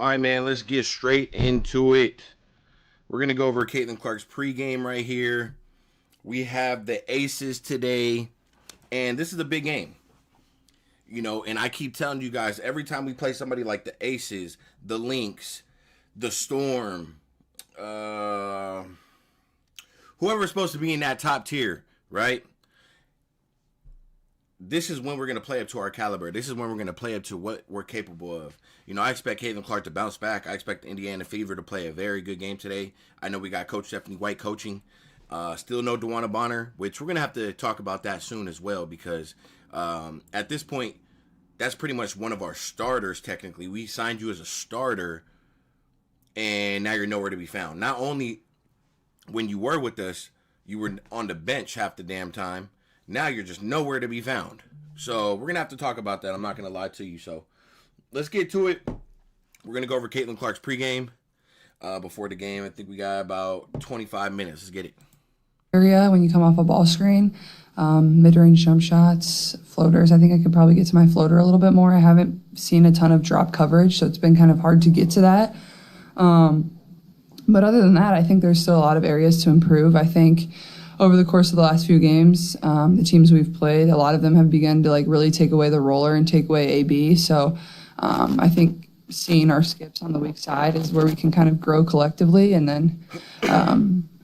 All right, man, let's get straight into it. We're going to go over Caitlin Clark's pregame right here. We have the Aces today, and this is a big game. You know, and I keep telling you guys, every time we play somebody like the Aces, the Lynx, the Storm, whoever's supposed to be in that top tier, right? This is when we're going to play up to our caliber. This is when we're going to play up to what we're capable of. You know, I expect Caitlin Clark to bounce back. I expect the Indiana Fever to play a very good game today. I know we got Coach Stephanie White coaching. Still no DeWanna Bonner, which we're going to have to talk about that soon as well because at this point, that's pretty much one of our starters technically. We signed you as a starter, and now you're nowhere to be found. Not only when you were with us, you were on the bench half the damn time. Now you're just nowhere to be found. So we're going to have to talk about that. I'm not going to lie to you. So let's get to it. We're going to go over Caitlin Clark's pregame before the game. I think we got about 25 minutes. Let's get it. Area when you come off a ball screen, mid-range jump shots, floaters. I think I could probably get to my floater a little bit more. I haven't seen a ton of drop coverage, so it's been kind of hard to get to that. But other than that, I think there's still a lot of areas to improve. I think over the course of the last few games, the teams we've played, a lot of them have begun to really take away the roller and take away AB. So I think seeing our skips on the weak side is where we can kind of grow collectively. And then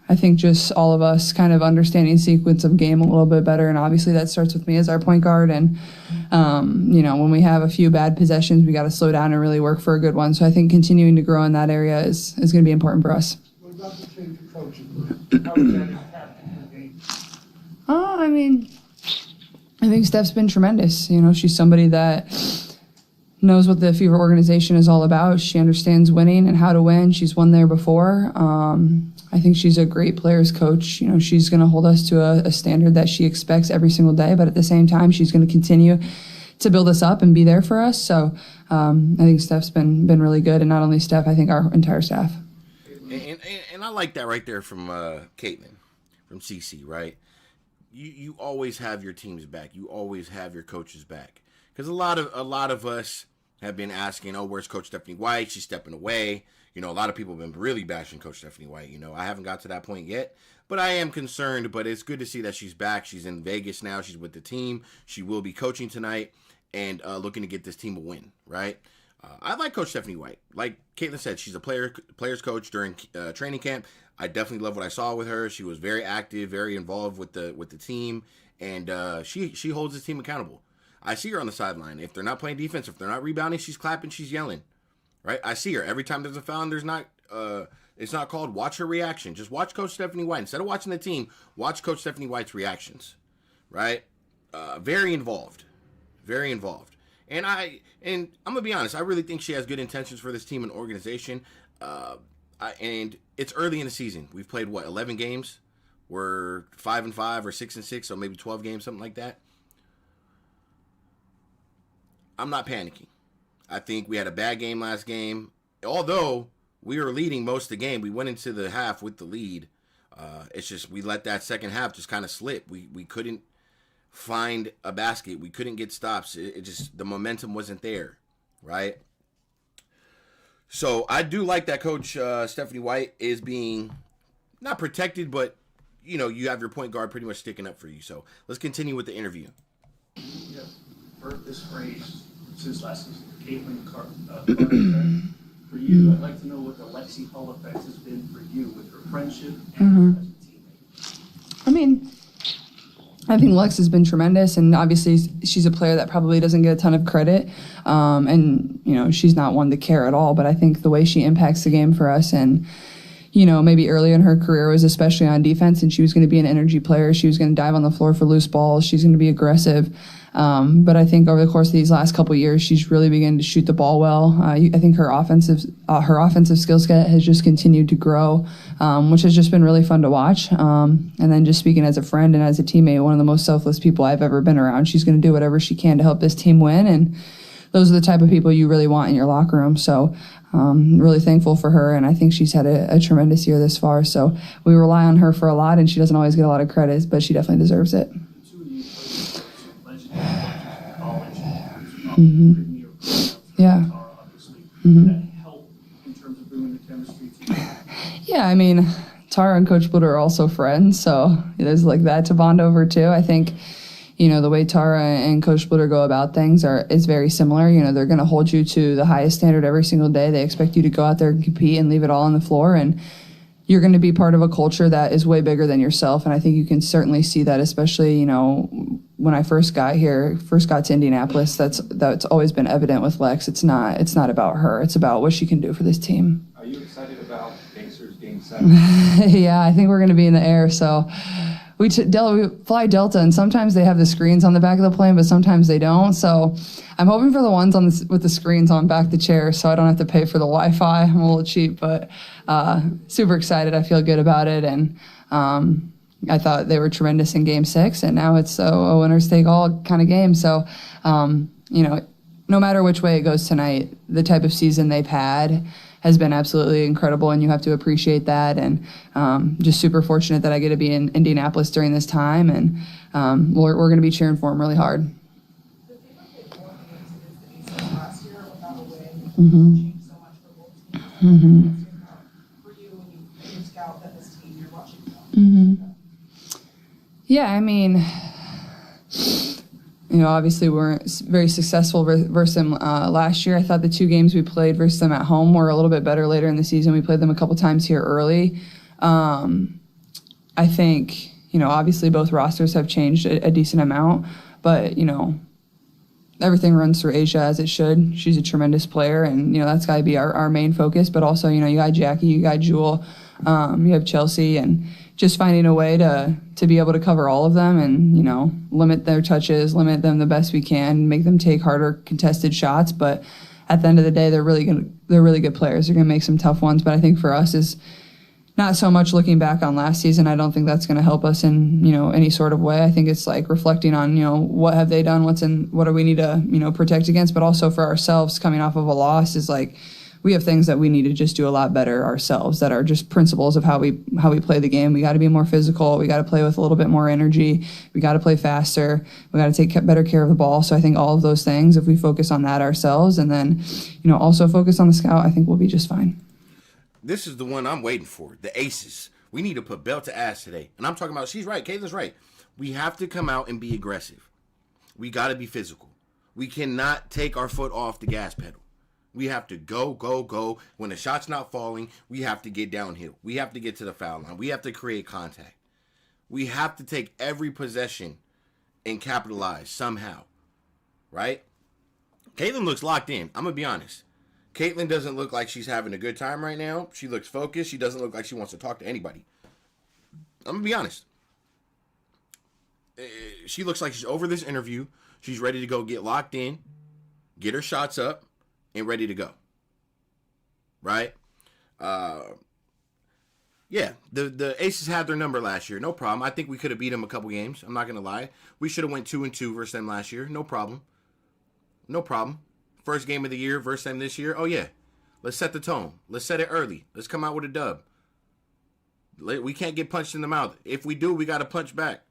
I think just all of us kind of understanding sequence of game a little bit better. And obviously that starts with me as our point guard. And, when we have a few bad possessions, we got to slow down and really work for a good one. So I think continuing to grow in that area is going to be important for us. What about the change of coaching? How is that impacting the game? I think Steph's been tremendous. She's somebody that knows what the Fever organization is all about. She understands winning and how to win. She's won there before. I think she's a great players coach. She's going to hold us to a standard that she expects every single day, but at the same time, she's going to continue to build us up and be there for us. So I think Steph's been really good, and not only Steph, I think our entire staff. And I like that right there from Caitlin, from CC, right? You always have your team's back. You always have your coach's back. Because a lot of us have been asking, where's Coach Stephanie White? She's stepping away. A lot of people have been really bashing Coach Stephanie White. I haven't got to that point yet, but I am concerned. But it's good to see that she's back. She's in Vegas now. She's with the team. She will be coaching tonight and looking to get this team a win, right? I like Coach Stephanie White. Like Caitlin said, she's a players coach during training camp. I definitely love what I saw with her. She was very active, very involved with the team, and she holds the team accountable. I see her on the sideline. If they're not playing defense, if they're not rebounding, she's clapping, she's yelling, right? I see her every time there's a foul and it's not called. Watch her reaction. Just watch Coach Stephanie White instead of watching the team. Watch Coach Stephanie White's reactions, right? Very involved, very involved. And I'm gonna be honest. I really think she has good intentions for this team and organization. And it's early in the season. We've played 11 games. We're 5-5 or 6-6, so maybe 12 games, something like that. I'm not panicking. I think we had a bad game last game. Although we were leading most of the game, we went into the half with the lead. It's just we let that second half just kind of slip. We couldn't find a basket. We couldn't get stops. It just, the momentum wasn't there, right? So I do like that Coach Stephanie White is being not protected, but you have your point guard pretty much sticking up for you. So let's continue with the interview. Yeah, heard this phrase since last season, Caitlin Clark for you. I'd like to know what the Lexi Hall effect has been for you with her friendship and as a teammate. I think Lex has been tremendous, and obviously she's a player that probably doesn't get a ton of credit, and she's not one to care at all, but I think the way she impacts the game for us, and maybe early in her career was especially on defense, and she was going to be an energy player. She was going to dive on the floor for loose balls. She's going to be aggressive. But I think over the course of these last couple of years, she's really begun to shoot the ball well. I think her offensive skill set has just continued to grow, which has just been really fun to watch. And then just speaking as a friend and as a teammate, one of the most selfless people I've ever been around. She's going to do whatever she can to help this team win, and those are the type of people you really want in your locker room. So really thankful for her, and I think she's had a tremendous year this far. So we rely on her for a lot, and she doesn't always get a lot of credit, but she definitely deserves it. Yeah. That help mean, Tara and Coach Blitter are also friends, so there's like that to bond over too. I think, the way Tara and Coach Blitter go about things is very similar. They're going to hold you to the highest standard every single day. They expect you to go out there and compete and leave it all on the floor, and you're going to be part of a culture that is way bigger than yourself. And I think you can certainly see that, especially, when I first got to Indianapolis. That's always been evident with Lex. It's not about her. It's about what she can do for this team. Are you excited about Pacers Game 7? Yeah, I think we're going to be in the air. So we fly Delta, and sometimes they have the screens on the back of the plane, but sometimes they don't. So I'm hoping for the ones with the screens on back the chair, so I don't have to pay for the Wi-Fi. I'm a little cheap, but super excited. I feel good about it, and I thought they were tremendous in Game 6, and now it's a winners take all kind of game. So no matter which way it goes tonight, the type of season they've had has been absolutely incredible, and you have to appreciate that. And just super fortunate that I get to be in Indianapolis during this time, and we're going to be cheering for them really hard. The favorite they won games against the Aces last year without a win changed so much for both teams. For you, when you scout that this team, you're watching them. Yeah, I mean, obviously we weren't very successful versus them last year. I thought the 2 games we played versus them at home were a little bit better later in the season. We played them a couple times here early. I think, obviously both rosters have changed a decent amount, but, everything runs through Asia as it should. She's a tremendous player, and, that's got to be our main focus. But also, you got Jackie, you got Jewel, you have Chelsea, and just finding a way to be able to cover all of them and, limit their touches, limit them the best we can, make them take harder contested shots. But at the end of the day, they're really good players. They're going to make some tough ones. But I think for us is not so much looking back on last season. I don't think that's going to help us in, any sort of way. I think it's like reflecting on, what have they done? What do we need to, protect against? But also for ourselves coming off of a loss is like, we have things that we need to just do a lot better ourselves that are just principles of how we play the game. We got to be more physical. We got to play with a little bit more energy. We got to play faster. We got to take better care of the ball. So I think all of those things, if we focus on that ourselves and then, also focus on the scout, I think we'll be just fine. This is the one I'm waiting for, the Aces. We need to put belt to ass today. And I'm talking about, she's right, Caitlin's right. We have to come out and be aggressive. We got to be physical. We cannot take our foot off the gas pedal. We have to go, go, go. When the shot's not falling, we have to get downhill. We have to get to the foul line. We have to create contact. We have to take every possession and capitalize somehow, right? Caitlin looks locked in. I'm going to be honest. Caitlin doesn't look like she's having a good time right now. She looks focused. She doesn't look like she wants to talk to anybody. I'm going to be honest. She looks like she's over this interview. She's ready to go get locked in, get her shots up, and ready to go. Right? Yeah, the Aces had their number last year. No problem. I think we could have beat them a couple games. I'm not going to lie. We should have went 2-2 versus them last year. No problem. No problem. First game of the year versus them this year. Oh, yeah. Let's set the tone. Let's set it early. Let's come out with a dub. We can't get punched in the mouth. If we do, we got to punch back.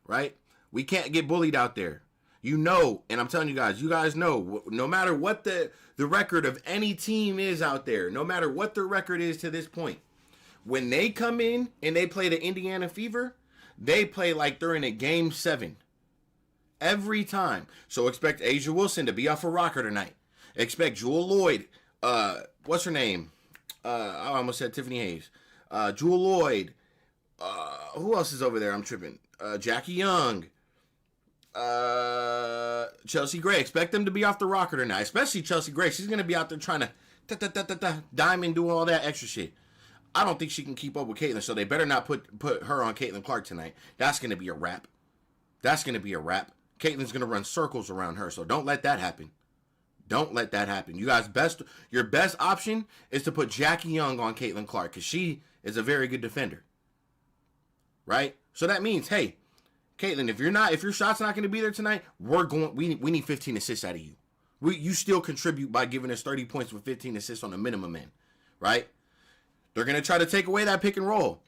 Right? We can't get bullied out there. And I'm telling you guys know, no matter what the record of any team is out there, no matter what their record is to this point, when they come in and they play the Indiana Fever, they play like they're in a Game 7. Every time. So expect Asia Wilson to be off a rocker tonight. Expect Jewel Lloyd. What's her name? I almost said Tiffany Hayes. Jewel Lloyd. Who else is over there? I'm tripping. Jackie Young. Chelsea Gray. Expect them to be off the rocker tonight. Especially Chelsea Gray. She's going to be out there trying to diamond, doing all that extra shit. I don't think she can keep up with Caitlin, so they better not put her on Caitlin Clark tonight. That's going to be a wrap. Caitlin's going to run circles around her, so don't let that happen. Don't let that happen. You guys, your best option is to put Jackie Young on Caitlin Clark because she is a very good defender. Right? So that means, hey, Caitlin, if your shot's not going to be there tonight, we need 15 assists out of you. You still contribute by giving us 30 points with 15 assists on the minimum end. Right? They're going to try to take away that pick and roll.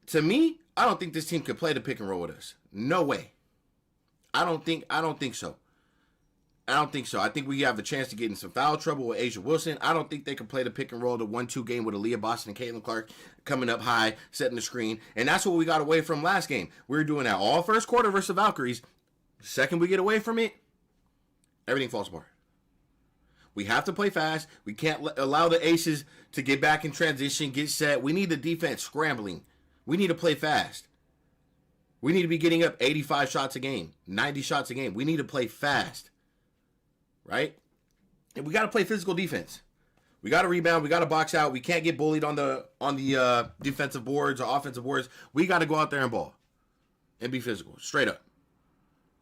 To me, I don't think this team could play the pick and roll with us. No way. I don't think so. I don't think so. I think we have a chance to get in some foul trouble with A'ja Wilson. I don't think they can play the pick and roll, the 1-2 game with Aaliyah Boston and Caitlin Clark coming up high, setting the screen. And that's what we got away from last game. We were doing that all first quarter versus the Valkyries. The second we get away from it, everything falls apart. We have to play fast. We can't allow the Aces to get back in transition, get set. We need the defense scrambling. We need to play fast. We need to be getting up 85 shots a game, 90 shots a game. We need to play fast, right? And we got to play physical defense. We got to rebound. We got to box out. We can't get bullied on the defensive boards or offensive boards. We got to go out there and ball and be physical, straight up.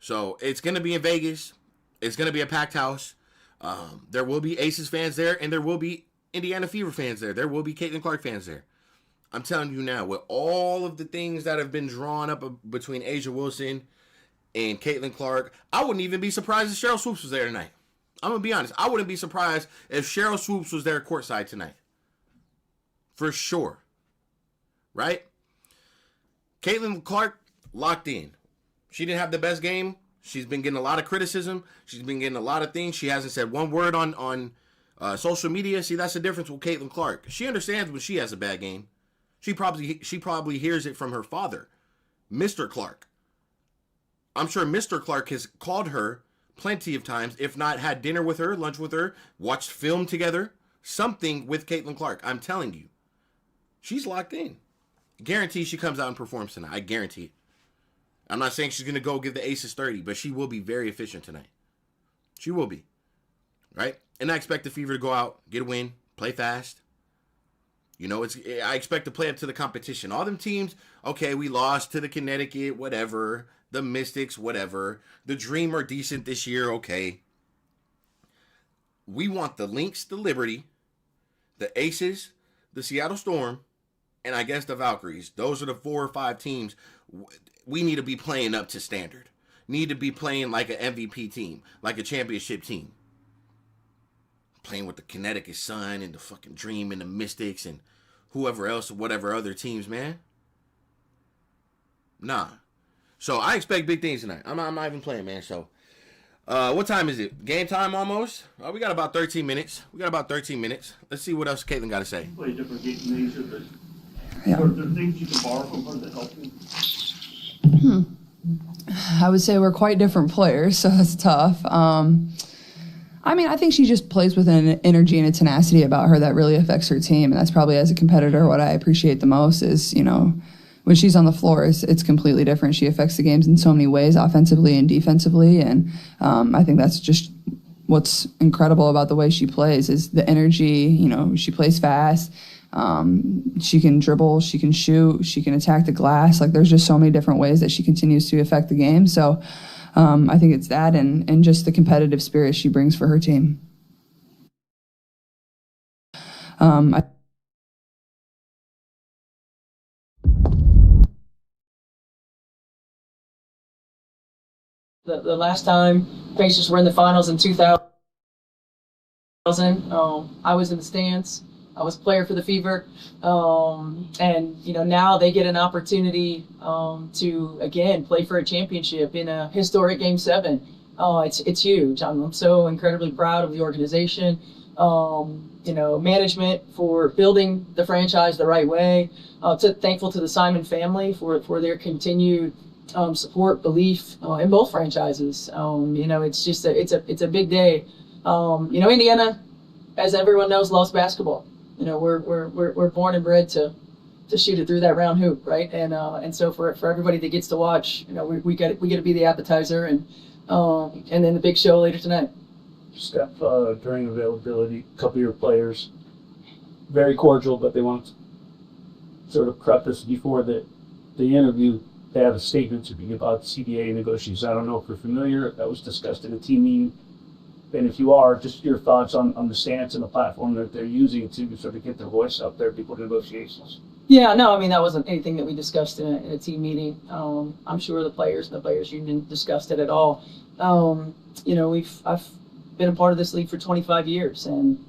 So it's going to be in Vegas. It's going to be a packed house. There will be Aces fans there, and there will be Indiana Fever fans there. There will be Caitlin Clark fans there. I'm telling you now, with all of the things that have been drawn up between A'ja Wilson and Caitlin Clark, I wouldn't even be surprised if Cheryl Swoops was there tonight. I'm going to be honest. I wouldn't be surprised if Cheryl Swoops was there courtside tonight. For sure. Right? Caitlin Clark locked in. She didn't have the best game. She's been getting a lot of criticism. She's been getting a lot of things. She hasn't said one word on social media. See, that's the difference with Caitlin Clark. She understands when she has a bad game. She probably hears it from her father, Mr. Clark. I'm sure Mr. Clark has called her plenty of times, if not had dinner with her, lunch with her, watched film together, something with Caitlin Clark. I'm telling you. She's locked in. Guarantee she comes out and performs tonight. I guarantee it. I'm not saying she's going to go give the Aces 30, but she will be very efficient tonight. She will be. Right? And I expect the Fever to go out, get a win, play fast. You know, I expect to play up to the competition. All them teams, okay, we lost to the Connecticut, whatever. The Mystics, whatever. The Dream are decent this year, okay. We want the Lynx, the Liberty, the Aces, the Seattle Storm, and I guess the Valkyries. Those are the 4 or 5 teams we need to be playing up to standard. Need to be playing like an MVP team, like a championship team. Playing with the Connecticut Sun and the fucking Dream and the Mystics and whoever else, whatever other teams, man. Nah. So I expect big things tonight. I'm not even playing, man. So what time is it? Game time almost? We got about 13 minutes. Let's see what else Caitlin got to say. You play a different game in Asia, but Yeah. are there things you can borrow from her that help you? I would say we're quite different players, so that's tough. I mean, I think she just plays with an energy and a tenacity about her that really affects her team, and that's probably, as a competitor, what I appreciate the most is, you know, when she's on the floor, it's completely different. She affects the games in so many ways, offensively and defensively, and I think that's just what's incredible about the way she plays is the energy. You know, she plays fast. She can dribble, she can shoot, she can attack the glass. Like, there's just so many different ways that she continues to affect the game. So I think it's that and just the competitive spirit she brings for her team. The last time Pacers were in the finals in 2000, I was in the stands. I was a player for the Fever, and you know, now they get an opportunity to again play for a championship in a historic Game 7. It's huge. I'm so incredibly proud of the organization, you know, management for building the franchise the right way. Thankful to the Simon family for their continued support, belief in both franchises. You know, it's just it's a big day. You know, Indiana, as everyone knows, loves basketball. You know, we're born and bred to shoot it through that round hoop, right? And so for everybody that gets to watch, you know, we get to be the appetizer and then the big show later tonight. Steph, during availability, a couple of your players, very cordial, but they want to sort of preface before the interview. They have a statement to be about CBA negotiations. I don't know if you're familiar. That was discussed in a team meeting. And if you are, just your thoughts on the stance and the platform that they're using to sort of get their voice out there before negotiations. Yeah, no, I mean, that wasn't anything that we discussed in a team meeting. I'm sure the players and the Players Union discussed it at all. You know, I've been a part of this league for 25 years and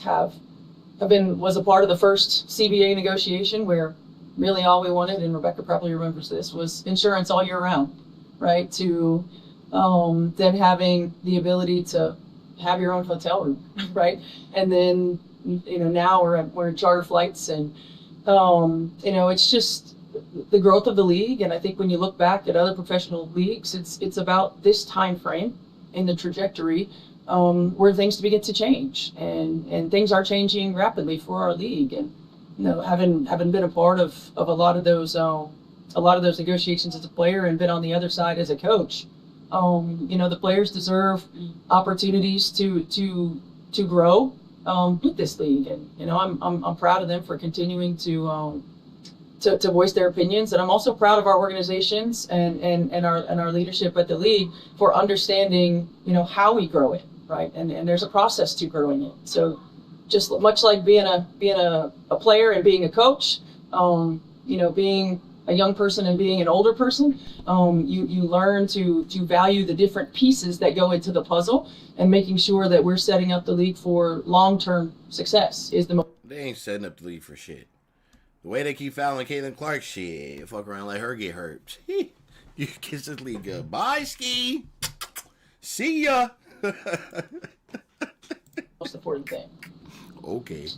was a part of the first CBA negotiation where really all we wanted, and Rebecca probably remembers this, was insurance all year round, right? To than having the ability to have your own hotel room, right? And then, now we're in charter flights, and it's just the growth of the league. And I think when you look back at other professional leagues, it's about this time frame in the trajectory where things begin to change, and things are changing rapidly for our league. And having been a part of a lot of those negotiations as a player and been on the other side as a coach, the players deserve opportunities to grow with this league. And I'm proud of them for continuing to voice their opinions. And I'm also proud of our organizations and our leadership at the league for understanding how we grow it, right? And there's a process to growing it. So just much like being a player and being a coach, being a young person and being an older person, you learn to value the different pieces that go into the puzzle, and making sure that we're setting up the league for long-term success is the most. They ain't setting up the league for shit. The way they keep fouling Caitlin Clark, shit, fuck around, let her get hurt. You kiss this league goodbye, Ski. See ya. Most important thing. Okay.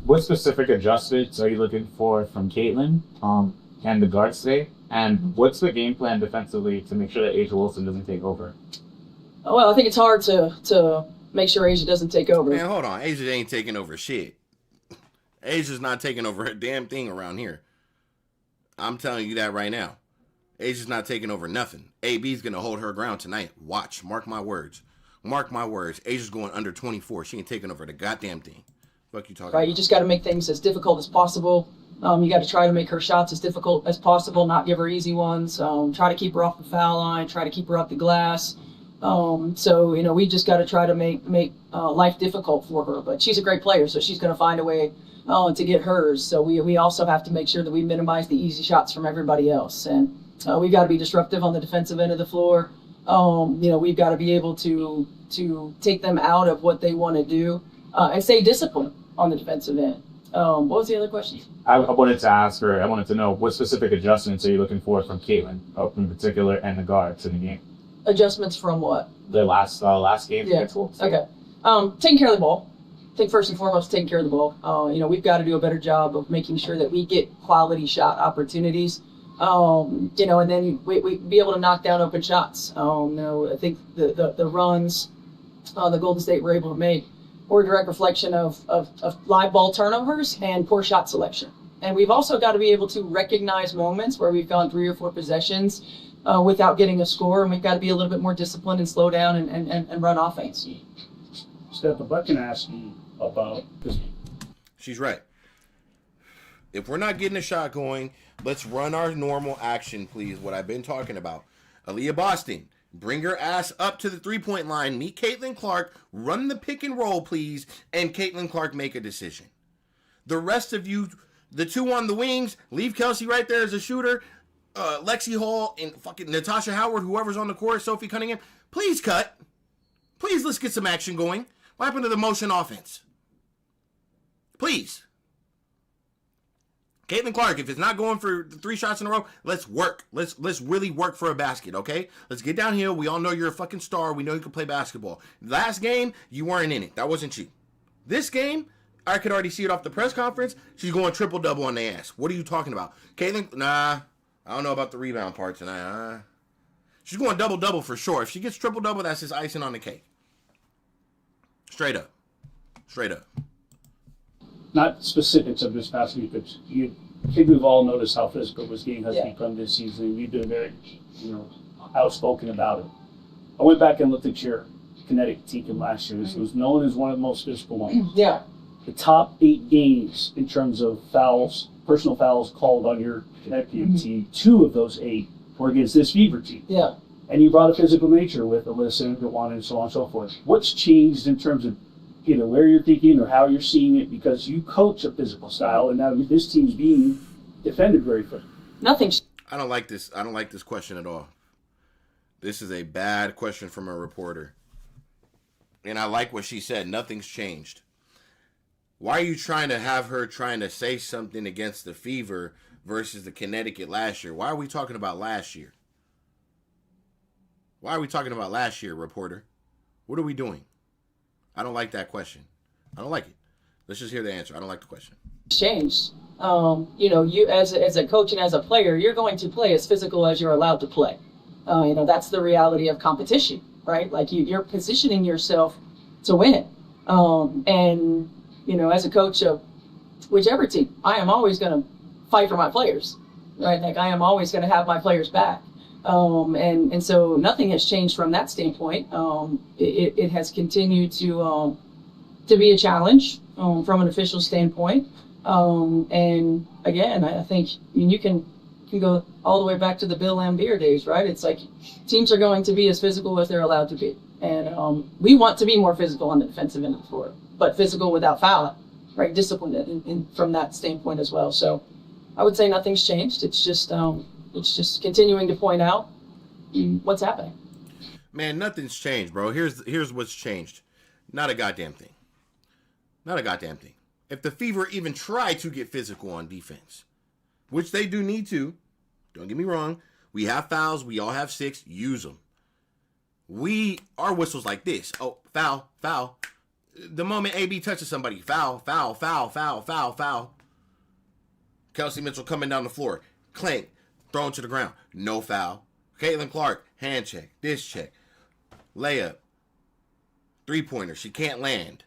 What specific adjustments are you looking for from Caitlin and the guards today? And what's the game plan defensively to make sure that A'ja Wilson doesn't take over? Well, I think it's hard to make sure A'ja doesn't take over. Man, hold on. A'ja ain't taking over shit. A'ja's not taking over a damn thing around here. I'm telling you that right now. A'ja's not taking over nothing. AB's going to hold her ground tonight. Watch. Mark my words. Mark my words. A'ja's going under 24. She ain't taking over the goddamn thing. Fuck you talking right, about? You just got to make things as difficult as possible. You got to try to make her shots as difficult as possible, not give her easy ones. Try to keep her off the foul line. Try to keep her off the glass. So we just got to try to make life difficult for her. But she's a great player, so she's going to find a way to get hers. So we also have to make sure that we minimize the easy shots from everybody else. And we've got to be disruptive on the defensive end of the floor. We've got to be able to take them out of what they want to do and stay disciplined on the defensive end. What was the other question? I wanted to know what specific adjustments are you looking for from Caitlin, in particular, and the guards in the game? Adjustments from what? The last game. Yeah. Okay. Taking care of the ball. I think first and foremost, taking care of the ball. We've got to do a better job of making sure that we get quality shot opportunities. And then we be able to knock down open shots. I think the runs the Golden State were able to make were a direct reflection of live ball turnovers and poor shot selection. And we've also got to be able to recognize moments where we've gone 3 or 4 possessions without getting a score, and we've got to be a little bit more disciplined and slow down and run offense. Steph, if I can ask you about this. She's right. If we're not getting a shot going, let's run our normal action, please. What I've been talking about. Aaliyah Boston, bring your ass up to the 3-point line. Meet Caitlin Clark. Run the pick and roll, please. And Caitlin Clark make a decision. The rest of you, the 2 on the wings, leave Kelsey right there as a shooter. Lexi Hall and fucking Natasha Howard, whoever's on the court, Sophie Cunningham. Please cut. Please, let's get some action going. What happened to the motion offense? Please. Caitlin Clark, if it's not going for the 3 shots in a row, let's work. Let's really work for a basket, okay? Let's get downhill. We all know you're a fucking star. We know you can play basketball. Last game, you weren't in it. That wasn't you. This game, I could already see it off the press conference. She's going triple-double on the ass. What are you talking about? Caitlin, nah, I don't know about the rebound part tonight. She's going double-double for sure. If she gets triple-double, that's just icing on the cake. Straight up. Straight up. Not specifics of this past week, but I think we've all noticed how physical this game has become this season. You've been very, outspoken about it. I went back and looked at your Connecticut team from last year. This was known as one of the most physical ones. Yeah. The top 8 games in terms of fouls, personal fouls called on your Connecticut team, 2 of those 8 were against this Fever team. Yeah. And you brought a physical nature with Alyssa and DeWanda and so on and so forth. What's changed in terms of where you're thinking or how you're seeing it, because you coach a physical style and now this team's being defended very quickly? Nothing. I don't like this question at all. This is a bad question from a reporter. And I like what she said. Nothing's changed. Why are you trying to have her trying to say something against the Fever versus the Connecticut last year? Why are we talking about last year? Why are we talking about last year, reporter? What are we doing? I don't like that question. I don't like it. Let's just hear the answer. I don't like the question. Changed. You as a coach and as a player, you're going to play as physical as you're allowed to play. That's the reality of competition, right? Like you're positioning yourself to win. As a coach of whichever team, I am always going to fight for my players, right? Like I am always going to have my players back. And so nothing has changed from that standpoint. It has continued to be a challenge from an official standpoint. And again, I think you can go all the way back to the Bill Laimbeer days, right? It's like teams are going to be as physical as they're allowed to be. And we want to be more physical on the defensive end of the floor, but physical without fouling, right? Disciplined in from that standpoint as well. So I would say nothing's changed. It's just continuing to point out what's happening. Man, nothing's changed, bro. Here's what's changed. Not a goddamn thing. Not a goddamn thing. If the Fever even try to get physical on defense, which they do need to, don't get me wrong, we have fouls, we all have 6, use them. Our whistle's like this. Oh, foul, foul. The moment AB touches somebody, foul, foul, foul, foul, foul, foul. Kelsey Mitchell coming down the floor, clank, thrown to the ground, no foul. Caitlin Clark, hand check, this check, layup, 3-pointer, she can't land.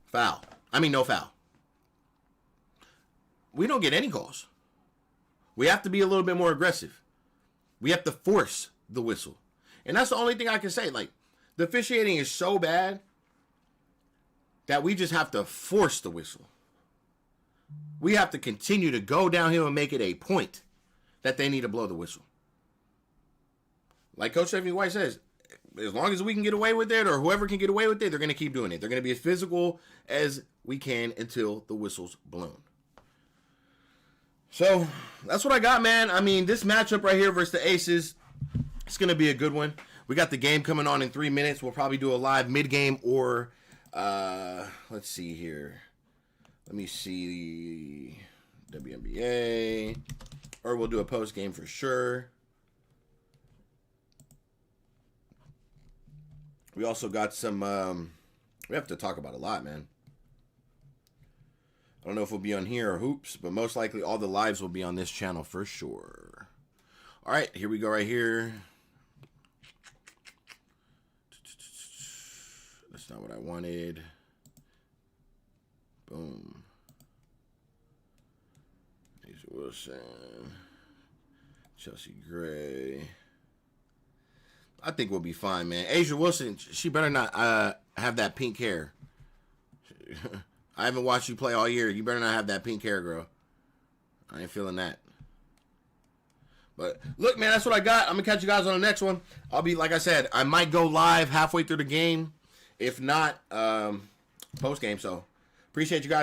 Foul. No foul. We don't get any calls. We have to be a little bit more aggressive. We have to force the whistle. And that's the only thing I can say. Like, the officiating is so bad that we just have to force the whistle. We have to continue to go downhill and make it a point that they need to blow the whistle. Like Coach Stephanie White says, as long as we can get away with it or whoever can get away with it, they're going to keep doing it. They're going to be as physical as we can until the whistle's blown. So that's what I got, man. This matchup right here versus the Aces, it's going to be a good one. We got the game coming on in 3 minutes. We'll probably do a live mid-game or, let's see here. Let me see the WNBA. Or we'll do a post-game for sure. We also got some, we have to talk about a lot, man. I don't know if we'll be on here or Hoops, but most likely all the lives will be on this channel for sure. All right, here we go right here. That's not what I wanted. Boom. A'ja Wilson. Chelsea Gray. I think we'll be fine, man. A'ja Wilson, she better not have that pink hair. I haven't watched you play all year. You better not have that pink hair, girl. I ain't feeling that. But look, man, that's what I got. I'm going to catch you guys on the next one. I'll be, like I said, I might go live halfway through the game. If not, post-game. So appreciate you guys.